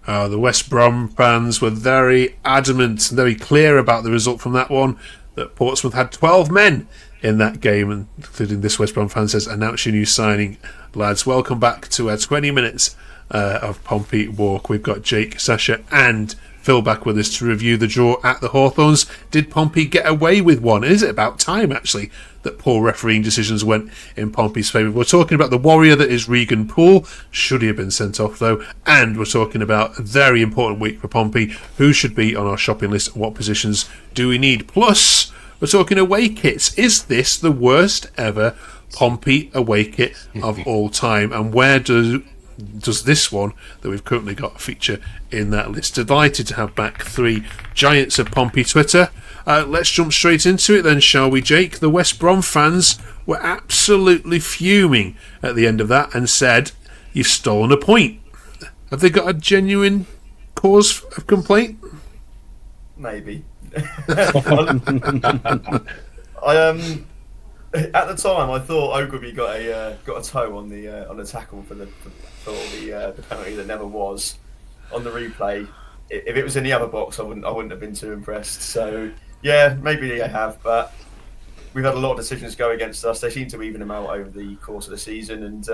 The West Brom fans were very adamant and very clear about the result from that one, that Portsmouth had 12 men in that game, including this West Brom fan says, announce your new signing. Lads, welcome back to our 20 minutes of Pompey Walk. We've got Jake, Sasha and Phil back with us to review the draw at the Hawthorns. Did Pompey get away with one? Is it about time, actually, that poor refereeing decisions went in Pompey's favour? We're talking about the warrior that is Regan Poole. Should he have been sent off, though? And we're talking about a very important week for Pompey. Who should be on our shopping list? What positions do we need? Plus, we're talking away kits. Is this the worst ever Pompey away kit of all time? And where does this one that we've currently got feature in that list? Delighted to have back three giants of Pompey Twitter. Let's jump straight into it then, shall we, Jake? The West Brom fans were absolutely fuming at the end of that and said, you've stolen a point. Have they got a genuine cause of complaint? Maybe. At the time, I thought Ogilvy got a toe on the tackle for the penalty that never was. On the replay, if it was in the other box, I wouldn't have been too impressed. So yeah, maybe they have, but we've had a lot of decisions go against us. They seem to even them out over the course of the season, and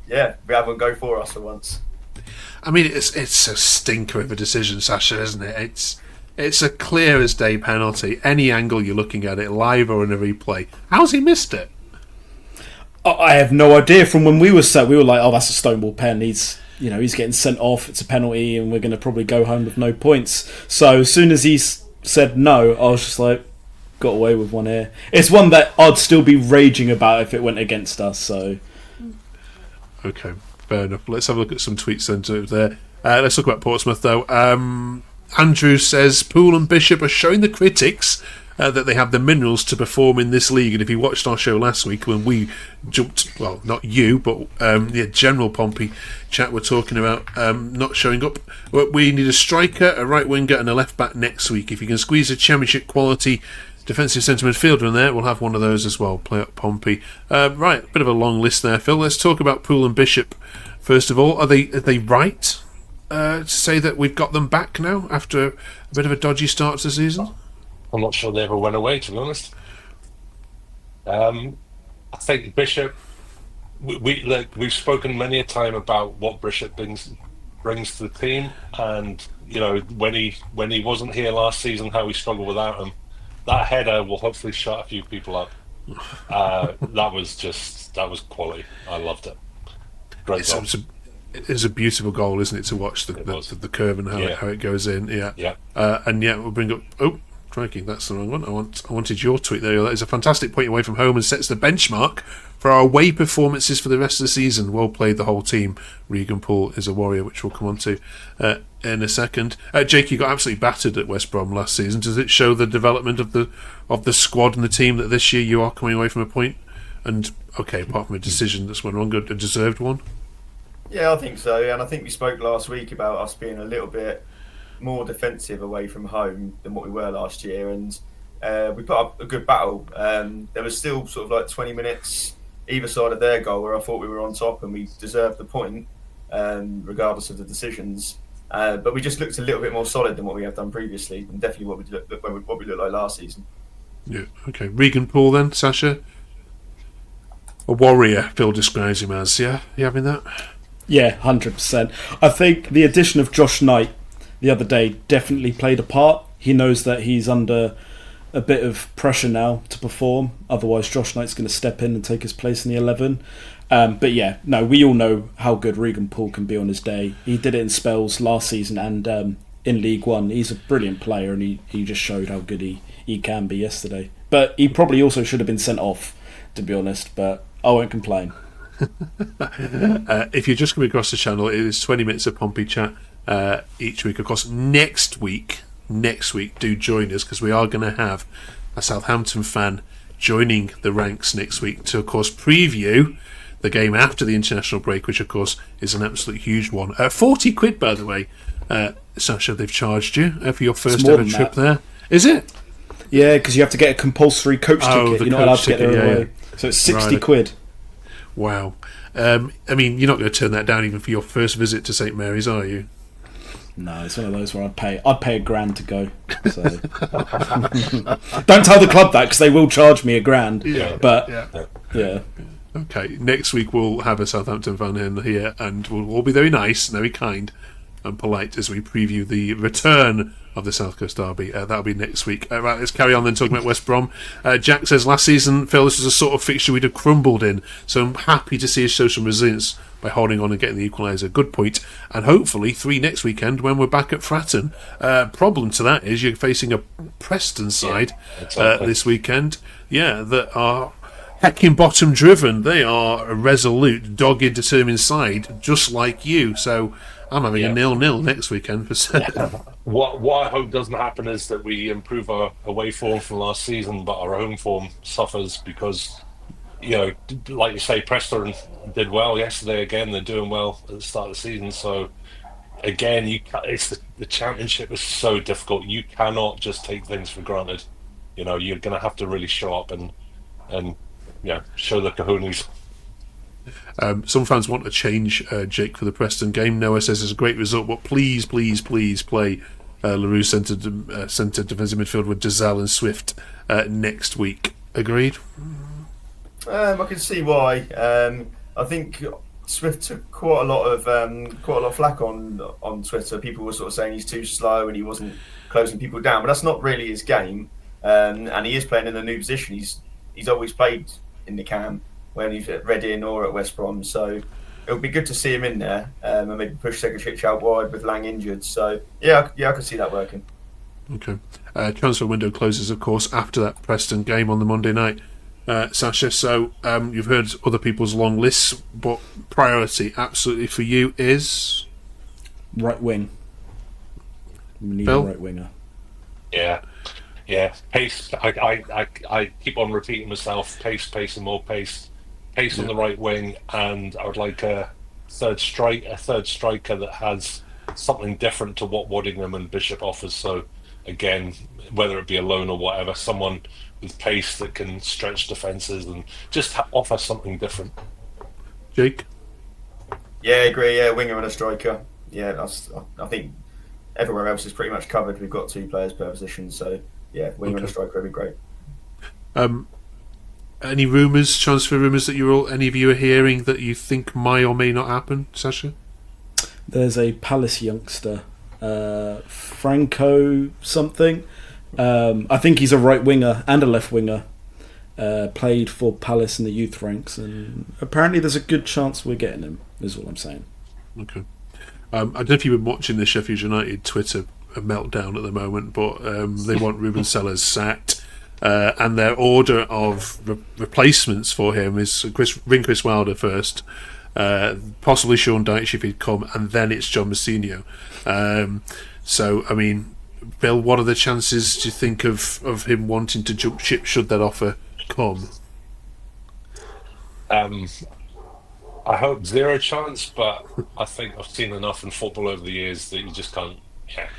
yeah, we have one go for us for once. I mean, it's a stinker of a decision, Sasha, isn't it? It's a clear as day penalty. Any angle you're looking at it, live or in a replay. How's he missed it? I have no idea. From when we were set, we were like, "Oh, that's a Stonewall pen. He's getting sent off. It's a penalty, and we're going to probably go home with no points." So as soon as he said no, I was just like, "Got away with one here." It's one that I'd still be raging about if it went against us. So, okay, fair enough. Let's have a look at some tweets then there. Let's talk about Portsmouth though. Andrew says Poole and Bishop are showing the critics that they have the minerals to perform in this league. And if you watched our show last week when we jumped, well, not you, but general Pompey chat, we're talking about not showing up. We need a striker, a right winger and a left back next week. If you can squeeze a championship quality defensive centre midfielder in there, we'll have one of those as well. Play up Pompey. Right, a bit of a long list there, Phil. Let's talk about Poole and Bishop first of all. Are they right to say that we've got them back now after a bit of a dodgy start to the season? I'm not sure they ever went away, to be honest. I think Bishop, we've spoken many a time about what Bishop brings to the team, and when he wasn't here last season, how we struggled without him. That header will hopefully shut a few people up. That was quality. I loved it. Great goal. It's a beautiful goal, isn't it, to watch the curve and how it goes in. Yeah. And we'll bring up. Oh, crikey, that's the wrong one. I wanted your tweet there. That is a fantastic point away from home and sets the benchmark for our away performances for the rest of the season. Well played, the whole team. Regan Poole is a warrior, which we'll come on to in a second. Jake, you got absolutely battered at West Brom last season. Does it show the development of the squad and the team that this year you are coming away from a point? And okay, apart from a decision that's went wrong, a deserved one. Yeah, I think so. And I think we spoke last week about us being a little bit more defensive away from home than what we were last year, and we put up a good battle. There was still sort of like 20 minutes either side of their goal where I thought we were on top and we deserved the point, regardless of the decisions. But we just looked a little bit more solid than what we have done previously, and definitely what we looked like last season. Yeah. Okay. Regan Poole then, Sasha. A warrior, Phil describes him as. Yeah, you having that? Yeah, 100%. I think the addition of Josh Knight the other day definitely played a part. He knows that he's under a bit of pressure now to perform. Otherwise, Josh Knight's going to step in and take his place in the 11. But yeah, no, we all know how good Regan Poole can be on his day. He did it in spells last season and in League One. He's a brilliant player, and he just showed how good he can be yesterday. But he probably also should have been sent off, to be honest, but I won't complain. If you're just coming across the channel, it is 20 minutes of Pompey chat each week. Of course, next week do join us, because we are going to have a Southampton fan joining the ranks next week to, of course, preview the game after the international break, which of course is an absolute huge one. 40 quid, by the way, Sasha, they've charged you for your first ever trip there. Is it? Yeah, because you have to get a compulsory coach ticket. You're not allowed to get there away. So it's 60 quid. Wow. I mean, you're not going to turn that down even for your first visit to St Mary's, are you? No, it's one of those where I'd pay £1,000 to go. So. Don't tell the club that because they will charge me £1,000. Yeah, but yeah. Okay, next week we'll have a Southampton fan in here, and we'll all be very nice, very kind, and polite as we preview the return of the South Coast Derby. That'll be next week. Right, let's carry on then talking about West Brom. Jack says last season, Phil, this was a sort of fixture we'd have crumbled in, so I'm happy to see us show some resilience by holding on and getting the equaliser. Good point. And hopefully 3 next weekend when we're back at Fratton. Problem to that is you're facing a Preston side this weekend, that are hecking bottom driven. They are a resolute, dogged, determined side, just like you. So I'm having a 0-0 next weekend for certain. What I hope doesn't happen is that we improve our away form from last season, but our home form suffers because, like you say, Preston did well yesterday. Again, they're doing well at the start of the season. So again, the championship is so difficult. You cannot just take things for granted. You're going to have to really show up and show the kahunas. Some fans want to change Jake for the Preston game. Noah says it's a great result, but please play LaRue centre defensive midfield with Dazal and Swift next week. Agreed? I can see why. I think Swift took quite a lot of flack on Twitter. People were sort of saying he's too slow and he wasn't closing people down, but that's not really his game. And he is playing in a new position. He's always played in the cam when he's at Reading or at West Brom, so it would be good to see him in there and maybe push Segacic out wide with Lang injured. So I can see that working. Okay. Transfer window closes, of course, after that Preston game on the Monday night, Sasha. So you've heard other people's long lists, but priority absolutely for you is right wing. We need Phil? a right winger. Yeah, pace. I keep on repeating myself. Pace, and more pace. Pace on the right wing, and I would like a third striker that has something different to what Waddingham and Bishop offers. So again, whether it be a loan or whatever, someone with pace that can stretch defences and just offer something different. Jake? Yeah, I agree. Yeah, winger and a striker. Yeah, I think everywhere else is pretty much covered. We've got 2 players per position, so yeah, winger and a striker would be great. Any rumours, transfer rumours that any of you are hearing that you think may or may not happen, Sasha? There's a Palace youngster, Franco something. I think he's a right winger and a left winger. Played for Palace in the youth ranks, and apparently there's a good chance we're getting him, is what I'm saying. Okay. I don't know if you've been watching the Sheffield United Twitter meltdown at the moment, but they want Ruben Sellers sacked. And their order of replacements for him is Chris Wilder first, possibly Sean Dyche if he'd come, and then it's John Mousinho. So, I mean, Bill, what are the chances, do you think, of him wanting to jump ship should that offer come? I hope 0 chance, but I think I've seen enough in football over the years that you just can't. Yeah,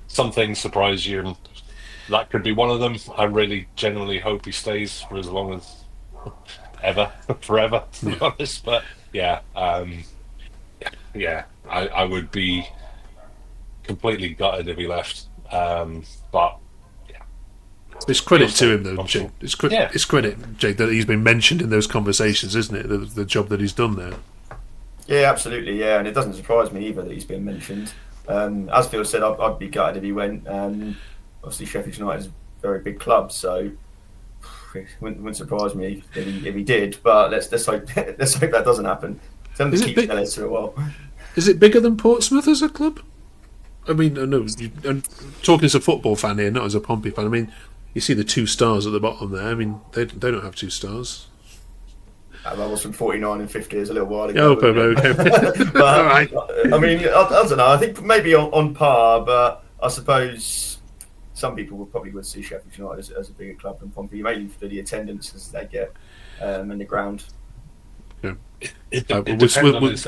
some things surprise you, and that could be one of them. I really genuinely hope he stays for as long as forever, to be honest. But I would be completely gutted if he left. But it's credit to him, though, Jake. It's credit, Jake, that he's been mentioned in those conversations, isn't it? The job that he's done there. Yeah, absolutely. Yeah, and it doesn't surprise me either that he's been mentioned. As Phil said, I'd be gutted if he went. Obviously, Sheffield United is a very big club, so it wouldn't surprise me if he did. But let's hope that doesn't happen. Tell him to keep Ellis for a while. Is it bigger than Portsmouth as a club? I mean, no. I'm talking as a football fan here, not as a Pompey fan. I mean, you see the 2 stars at the bottom there. I mean, they don't have 2 stars. That was from 49 and 50 years a little while ago. Okay. But, all right. I mean, I don't know. I think maybe on par, but I suppose some people probably would see Sheffield United as a bigger club than Pompey, mainly for the attendances they get in the ground. Yeah. It depends on his.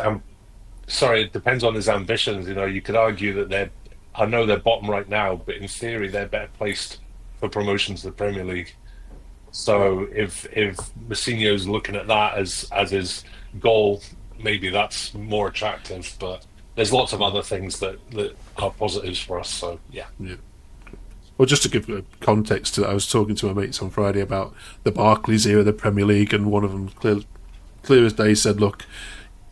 It depends on his ambitions. You could argue that I know they're bottom right now, but in theory they're better placed for promotion to the Premier League. So if Mousinho's looking at that as his goal, maybe that's more attractive. But there's lots of other things that are positives for us. So yeah. Well, just to give context to that, I was talking to my mates on Friday about the Barclays era of the Premier League, and one of them, clear as day, said, look,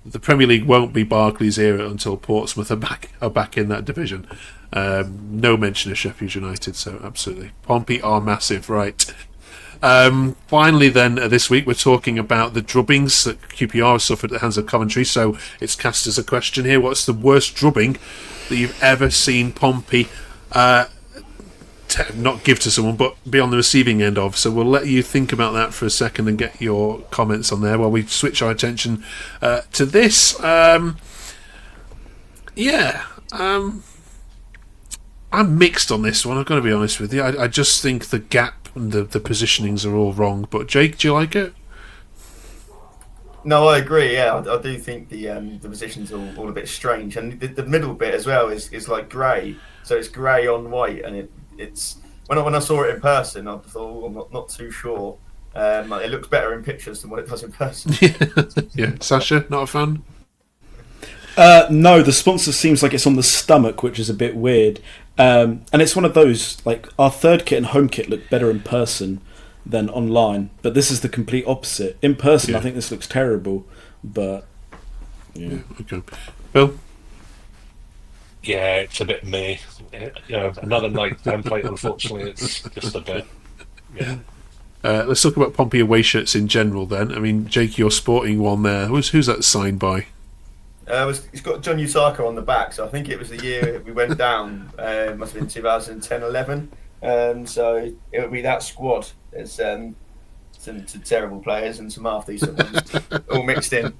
the Premier League won't be Barclays era until Portsmouth are back in that division. No mention of Sheffield United, so absolutely. Pompey are massive, right. Finally then, this week we're talking about the drubbings that QPR suffered at the hands of Coventry, so it's cast as a question here. What's the worst drubbing that you've ever seen Pompey not give to someone, but be on the receiving end of? So we'll let you think about that for a second and get your comments on there while we switch our attention to this. I'm mixed on this one, I've got to be honest with you. I just think the gap and the positionings are all wrong. But Jake, do you like it? No, I agree. Yeah, I do think the positions are all a bit strange, and the middle bit as well is like grey. So it's grey on white, and it's when I saw it in person, I thought, I'm not too sure. It looks better in pictures than what it does in person. Yeah, Sasha, not a fan. No, the sponsor seems like it's on the stomach, which is a bit weird. And it's one of those, like, our third kit and home kit look better in person than online, but this is the complete opposite. In person, I think this looks terrible, but okay. Bill? Yeah, it's a bit meh. Another night template, unfortunately, it's just a bit. Yeah. Let's talk about Pompey away shirts in general then. I mean, Jake, you're sporting one there. Who's that signed by? It's got John Utaka on the back, so I think it was the year we went down. Must have been 2010-11. So it would be that squad. There's some terrible players and some half decent ones, all mixed in.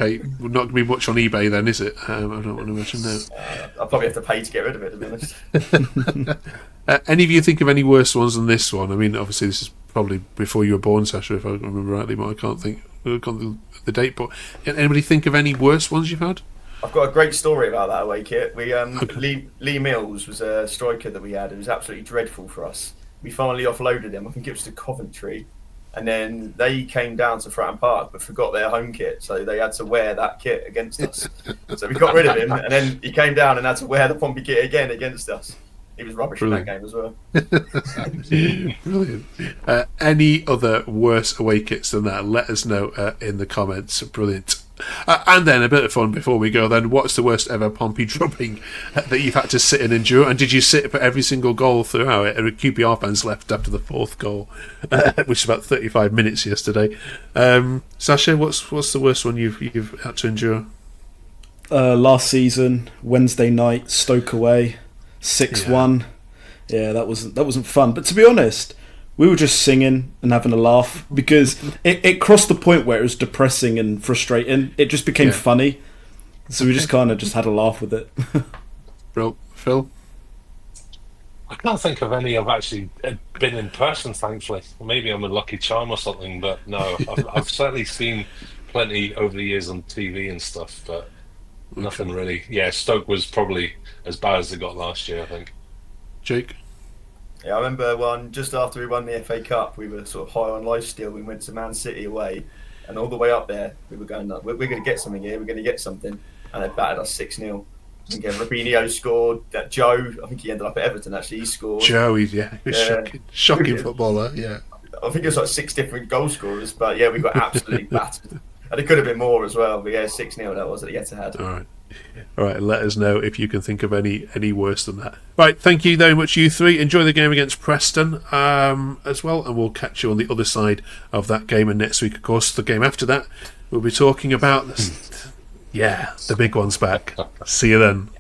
Okay, not going to be much on eBay then, is it? I don't want to mention that. I'll probably have to pay to get rid of it, to be honest. Any of you think of any worse ones than this one? I mean, obviously this is probably before you were born, Sasha, if I remember rightly, but I can't think the date. But anybody think of any worse ones you've had? I've got a great story about that away kit. Lee Mills was a striker that we had. It was absolutely dreadful for us. We finally offloaded him. I think it was to Coventry. And then they came down to Fratton Park but forgot their home kit, so they had to wear that kit against us. So we got rid of him, and then he came down and had to wear the Pompey kit again against us. He was rubbish in that game as well. Brilliant. Any other worse away kits than that? Let us know in the comments. Brilliant. And then a bit of fun before we go then. What's the worst ever Pompey drubbing that you've had to sit and endure? And did you sit for every single goal throughout it? QPR fans left after the fourth goal, which is about 35 minutes yesterday. Sasha, what's the worst one you've had to endure? Last season, Wednesday night, Stoke away, 6-1. Yeah, that wasn't fun. But to be honest, we were just singing and having a laugh because it crossed the point where it was depressing and frustrating. It just became funny. So we just kind of just had a laugh with it. Bro, Phil? I can't think of any I've actually been in person, thankfully. Maybe I'm a lucky charm or something, but no. I've certainly seen plenty over the years on TV and stuff, but nothing really. Yeah, Stoke was probably as bad as they got last year, I think. Jake? Yeah, I remember just after we won the FA Cup, we were sort of high on life still. We went to Man City away, and all the way up there, we were going, we're going to get something here, we're going to get something. And they battered us 6-0. And again, Robinho scored. That Joe, I think he ended up at Everton actually, he scored. Joe, he's shocking footballer, yeah. I think it was like 6 different goal scorers, but yeah, we got absolutely battered. And it could have been more as well, but yeah, 6-0 that was at the Etihad. All right, let us know if you can think of any worse than that. Right, thank you very much, you three. Enjoy the game against Preston as well, and we'll catch you on the other side of that game. And next week, of course, the game after that, we'll be talking about the big one's back. See you then.